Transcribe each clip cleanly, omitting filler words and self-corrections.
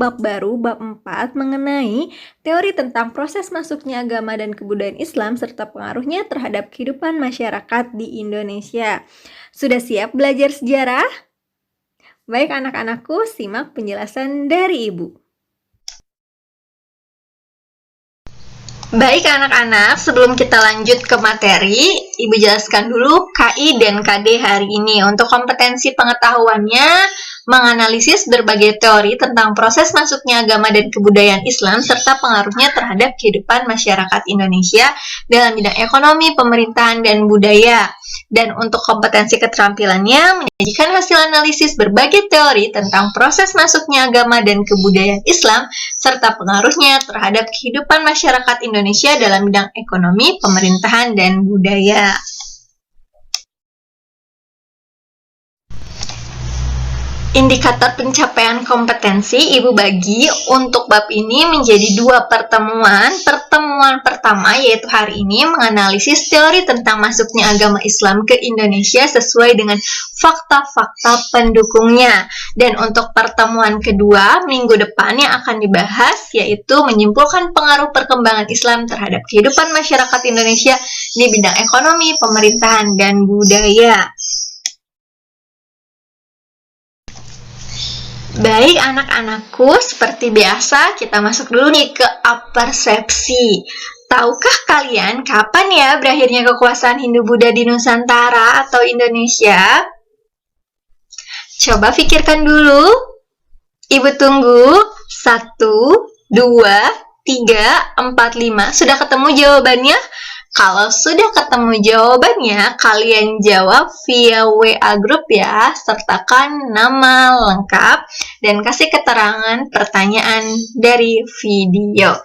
bab baru, bab 4, mengenai teori tentang proses masuknya agama dan kebudayaan Islam serta pengaruhnya terhadap kehidupan masyarakat di Indonesia. Sudah siap belajar sejarah? Baik anak-anakku, simak penjelasan dari Ibu. Baik anak-anak, sebelum kita lanjut ke materi, Ibu jelaskan dulu KI dan KD hari ini. Untuk kompetensi pengetahuannya, menganalisis berbagai teori tentang proses masuknya agama dan kebudayaan Islam serta pengaruhnya terhadap kehidupan masyarakat Indonesia dalam bidang ekonomi, pemerintahan, dan budaya. Dan untuk kompetensi keterampilannya, menyajikan hasil analisis berbagai teori tentang proses masuknya agama dan kebudayaan Islam serta pengaruhnya terhadap kehidupan masyarakat Indonesia dalam bidang ekonomi, pemerintahan, dan budaya. Indikator pencapaian kompetensi Ibu bagi untuk bab ini menjadi 2 pertemuan. Pertemuan pertama yaitu hari ini menganalisis teori tentang masuknya agama Islam ke Indonesia sesuai dengan fakta-fakta pendukungnya. Dan untuk pertemuan kedua minggu depan yang akan dibahas yaitu menyimpulkan pengaruh perkembangan Islam terhadap kehidupan masyarakat Indonesia di bidang ekonomi, pemerintahan, dan budaya. Baik anak-anakku, seperti biasa kita masuk dulu nih ke apersepsi. Tahukah kalian kapan ya berakhirnya kekuasaan Hindu-Buddha di Nusantara atau Indonesia? Coba pikirkan dulu. Ibu tunggu. 1, 2, 3, 4, 5. Sudah ketemu jawabannya? Kalau sudah ketemu jawabannya, kalian jawab via WA grup ya, sertakan nama lengkap dan kasih keterangan pertanyaan dari video.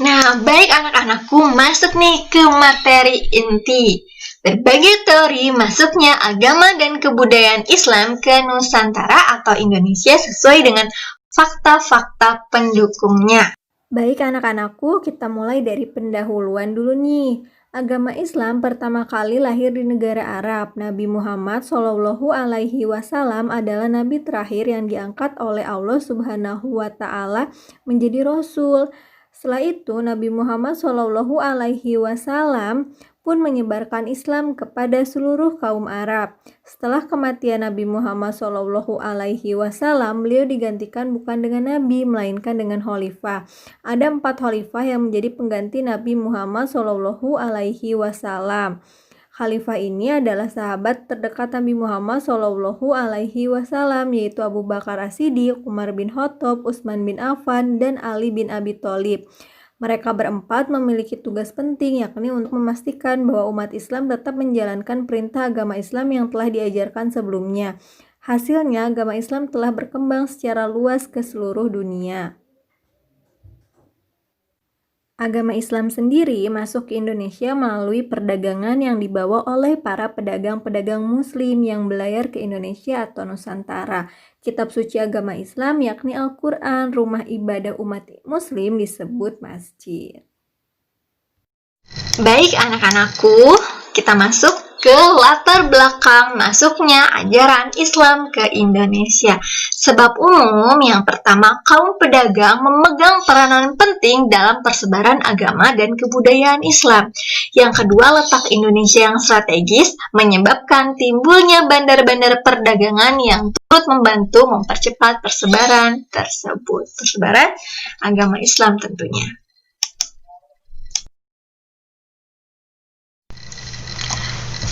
Nah, baik anak-anakku, masuk nih ke materi inti. Berbagai teori masuknya agama dan kebudayaan Islam ke Nusantara atau Indonesia sesuai dengan fakta-fakta pendukungnya. Baik anak-anakku, kita mulai dari pendahuluan dulu nih. Agama Islam pertama kali lahir di negara Arab. Nabi Muhammad SAW adalah nabi terakhir yang diangkat oleh Allah Subhanahu wa Ta'ala menjadi rasul. Setelah itu, Nabi Muhammad SAW pun menyebarkan Islam kepada seluruh kaum Arab. Setelah kematian Nabi Muhammad SAW, beliau digantikan bukan dengan nabi, melainkan dengan khalifah. Ada 4 khalifah yang menjadi pengganti Nabi Muhammad SAW. Khalifah ini adalah sahabat terdekat Nabi Muhammad SAW, yaitu Abu Bakar As-Siddiq, Umar bin Khattab, Utsman bin Affan, dan Ali bin Abi Thalib. Mereka berempat memiliki tugas penting, yakni untuk memastikan bahwa umat Islam tetap menjalankan perintah agama Islam yang telah diajarkan sebelumnya. Hasilnya, agama Islam telah berkembang secara luas ke seluruh dunia. Agama Islam sendiri masuk ke Indonesia melalui perdagangan yang dibawa oleh para pedagang-pedagang Muslim yang belayar ke Indonesia atau Nusantara. Kitab suci agama Islam yakni Al-Quran, rumah ibadah umat Muslim disebut masjid. Baik anak-anakku, kita masuk ke latar belakang masuknya ajaran Islam ke Indonesia. Sebab umum yang pertama, kaum pedagang memegang peranan penting dalam persebaran agama dan kebudayaan Islam. Yang kedua, letak Indonesia yang strategis menyebabkan timbulnya bandar-bandar perdagangan yang turut membantu mempercepat persebaran tersebut. Persebaran agama Islam tentunya.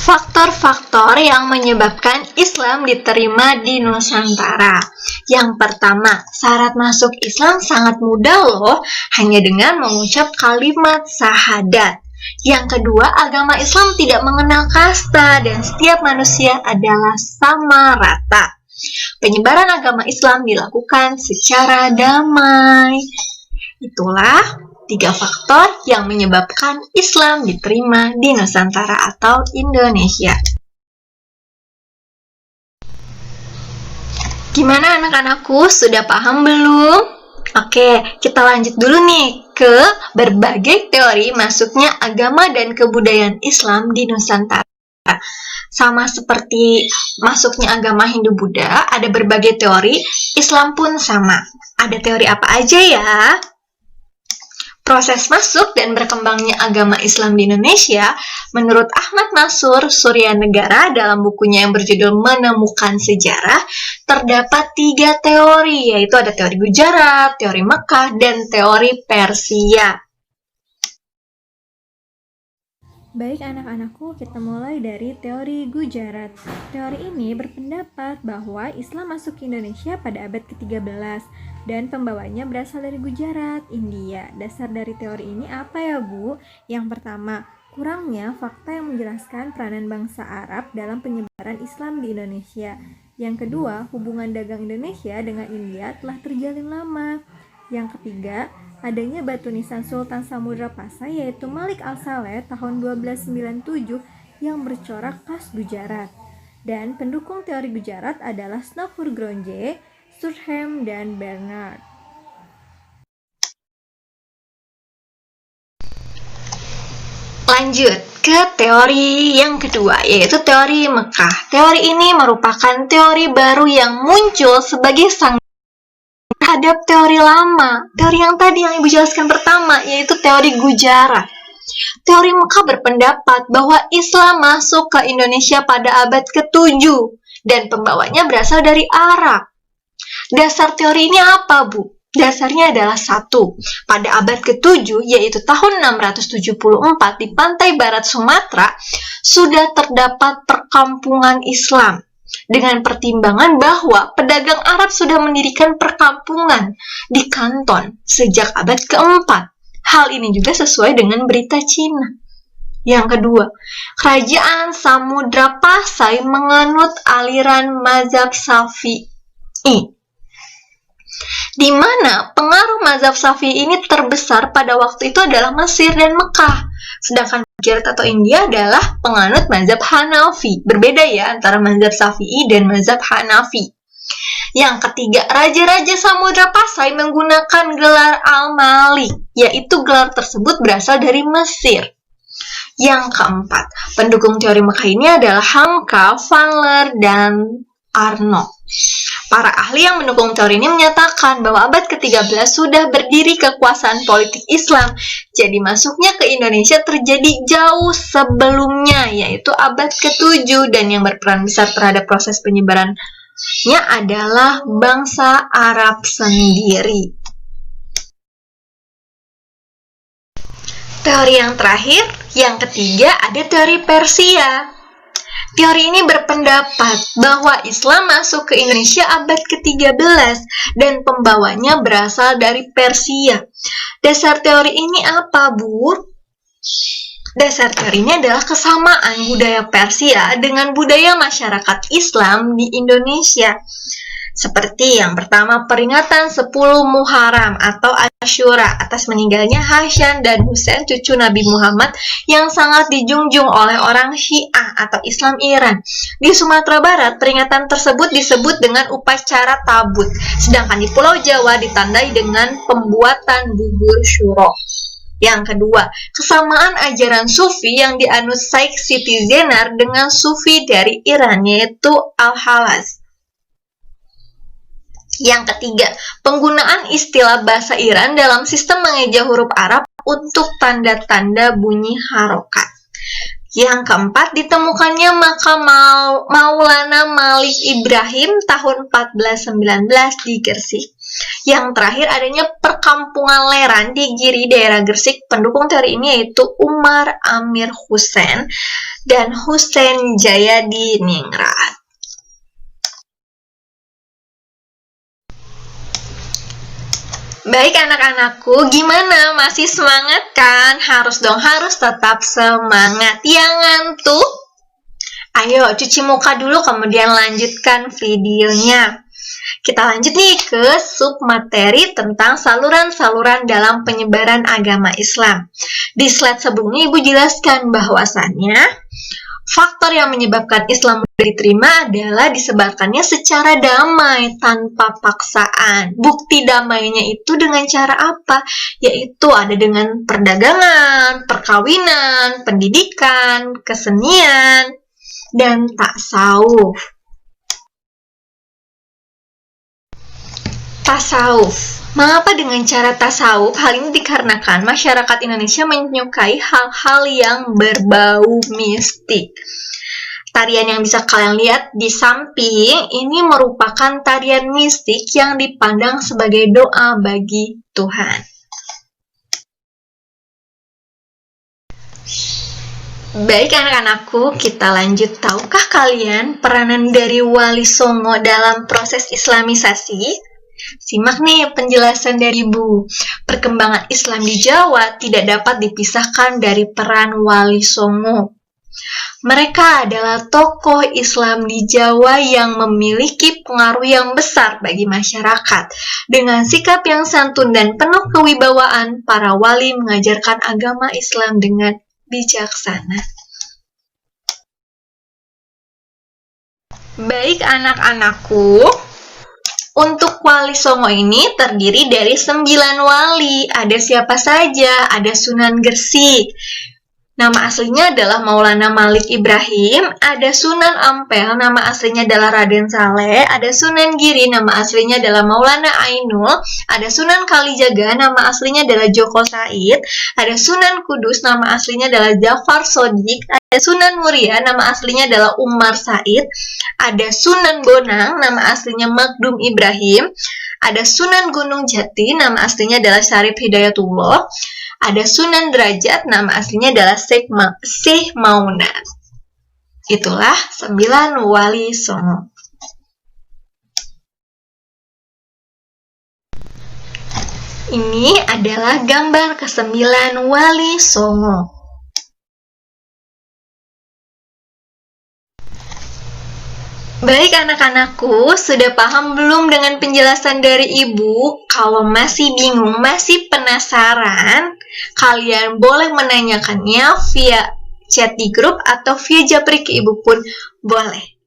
Faktor-faktor yang menyebabkan Islam diterima di Nusantara. Yang pertama, syarat masuk Islam sangat mudah loh, hanya dengan mengucap kalimat syahadat. Yang kedua, agama Islam tidak mengenal kasta dan setiap manusia adalah sama rata. Penyebaran agama Islam dilakukan secara damai. Itulah 3 faktor yang menyebabkan Islam diterima di Nusantara atau Indonesia. Gimana anak-anakku, sudah paham belum? Oke, kita lanjut dulu nih ke berbagai teori masuknya agama dan kebudayaan Islam di Nusantara. Sama seperti masuknya agama Hindu-Buddha, ada berbagai teori, Islam pun sama. Ada teori apa aja ya? Proses masuk dan berkembangnya agama Islam di Indonesia, menurut Ahmad Mansur Suryanegara dalam bukunya yang berjudul Menemukan Sejarah, terdapat 3 teori, yaitu ada teori Gujarat, teori Mekah, dan teori Persia. Baik anak-anakku, kita mulai dari teori Gujarat. Teori ini berpendapat bahwa Islam masuk ke Indonesia pada abad ke-13 dan pembawanya berasal dari Gujarat, India. Dasar dari teori ini apa ya, Bu? Yang pertama, kurangnya fakta yang menjelaskan peranan bangsa Arab dalam penyebaran Islam di Indonesia. Yang kedua, hubungan dagang Indonesia dengan India telah terjalin lama. Yang ketiga, adanya batu nisan Sultan Samudra Pasai yaitu Malik Al-Saleh tahun 1297 yang bercorak khas Gujarat. Dan pendukung teori Gujarat adalah Snowfur Gronje, Surkheim, dan Bernard. Lanjut ke teori yang kedua, yaitu teori Mekah. Teori ini merupakan teori baru yang muncul sebagai sang terhadap teori lama, teori yang tadi yang Ibu jelaskan pertama, yaitu teori Gujarat. Teori Mekah berpendapat bahwa Islam masuk ke Indonesia pada abad ke-7 dan pembawanya berasal dari Arab. Dasar teori ini apa, Bu? Dasarnya adalah 1. Pada abad ke-7, yaitu tahun 674 di pantai barat Sumatera, sudah terdapat perkampungan Islam. Dengan pertimbangan bahwa pedagang Arab sudah mendirikan perkampungan di Kanton sejak abad ke-4. Hal ini juga sesuai dengan berita Cina. Yang kedua, kerajaan Samudra Pasai menganut aliran mazhab Syafi'i, di mana pengaruh mazhab Syafi'i ini terbesar pada waktu itu adalah Mesir dan Mekah. Sedangkan Gujarat atau India adalah penganut mazhab Hanafi. Berbeda ya antara mazhab Syafi'i dan mazhab Hanafi. Yang ketiga, Raja-Raja Samudra Pasai menggunakan gelar Al-Malik, yaitu gelar tersebut berasal dari Mesir. Yang keempat, pendukung teori Mekah ini adalah Hamka, Vanler, dan Arnold. Para ahli yang mendukung teori ini menyatakan bahwa abad ke-13 sudah berdiri kekuasaan politik Islam, jadi masuknya ke Indonesia terjadi jauh sebelumnya, yaitu abad ke-7, dan yang berperan besar terhadap proses penyebarannya adalah bangsa Arab sendiri. Teori yang terakhir, yang ketiga, ada teori Persia. Teori ini berpendapat bahwa Islam masuk ke Indonesia abad ke-13 dan pembawanya berasal dari Persia. Dasar teori ini apa, Bu? Dasar teori ini adalah kesamaan budaya Persia dengan budaya masyarakat Islam di Indonesia. Seperti yang pertama, peringatan 10 Muharram atau Asyura atas meninggalnya Hasan dan Husain cucu Nabi Muhammad yang sangat dijunjung oleh orang Syiah atau Islam Iran. Di Sumatera Barat, peringatan tersebut disebut dengan upacara tabut, sedangkan di Pulau Jawa ditandai dengan pembuatan bubur syuro. Yang kedua, kesamaan ajaran Sufi yang dianut Syekh Siti Zenar dengan Sufi dari Iran, yaitu Al-Halaz. Yang ketiga, penggunaan istilah bahasa Iran dalam sistem mengeja huruf Arab untuk tanda-tanda bunyi harokat. Yang keempat, ditemukannya makam Maulana Malik Ibrahim tahun 1419 di Gresik. Yang terakhir, adanya perkampungan Leran di Giri, daerah Gresik. Pendukung teori ini yaitu Umar Amir Hussein dan Hussein Jaya di Ningrat. Baik anak-anakku, gimana? Masih semangat kan? Harus dong, harus tetap semangat. Yang ngantuk? Ayo cuci muka dulu, kemudian lanjutkan videonya. Kita lanjut nih ke submateri tentang saluran-saluran dalam penyebaran agama Islam. Di slide sebelumnya Ibu jelaskan bahwasannya Faktor yang menyebabkan Islam mudah diterima adalah disebarkannya secara damai tanpa paksaan. Bukti damainya itu dengan cara apa? Yaitu ada dengan perdagangan, perkawinan, pendidikan, kesenian, dan tasawuf. Tasawuf. Mengapa dengan cara tasawuf? Hal ini dikarenakan masyarakat Indonesia menyukai hal-hal yang berbau mistik. Tarian yang bisa kalian lihat di samping ini merupakan tarian mistik yang dipandang sebagai doa bagi Tuhan. Baik anak-anakku, kita lanjut. Tahukah kalian peranan dari Wali Songo dalam proses islamisasi? Simak nih penjelasan dari Ibu. Perkembangan Islam di Jawa tidak dapat dipisahkan dari peran Wali Songo. Mereka adalah tokoh Islam di Jawa yang memiliki pengaruh yang besar bagi masyarakat. Dengan sikap yang santun dan penuh kewibawaan, para wali mengajarkan agama Islam dengan bijaksana. Baik anak-anakku, untuk Wali Songo ini terdiri dari 9 wali. Ada siapa saja? Ada Sunan Gresik. Nama aslinya adalah Maulana Malik Ibrahim. Ada Sunan Ampel, nama aslinya adalah Raden Saleh. Ada Sunan Giri, nama aslinya adalah Maulana Ainul. Ada Sunan Kalijaga, nama aslinya adalah Joko Said. Ada Sunan Kudus, nama aslinya adalah Jafar Sodik. Ada Sunan Muria, nama aslinya adalah Umar Said. Ada Sunan Bonang, nama aslinya Magdum Ibrahim. Ada Sunan Gunung Jati, nama aslinya adalah Syarif Hidayatullah. Ada Sunan Derajat, nama aslinya adalah Syekh Maunat. Itulah 9 Wali Songo. Ini adalah gambar ke-9 Wali Songo. Baik anak-anakku, sudah paham belum dengan penjelasan dari Ibu? Kalau masih bingung, masih penasaran, kalian boleh menanyakannya via chat di grup atau via japri ke Ibu pun boleh.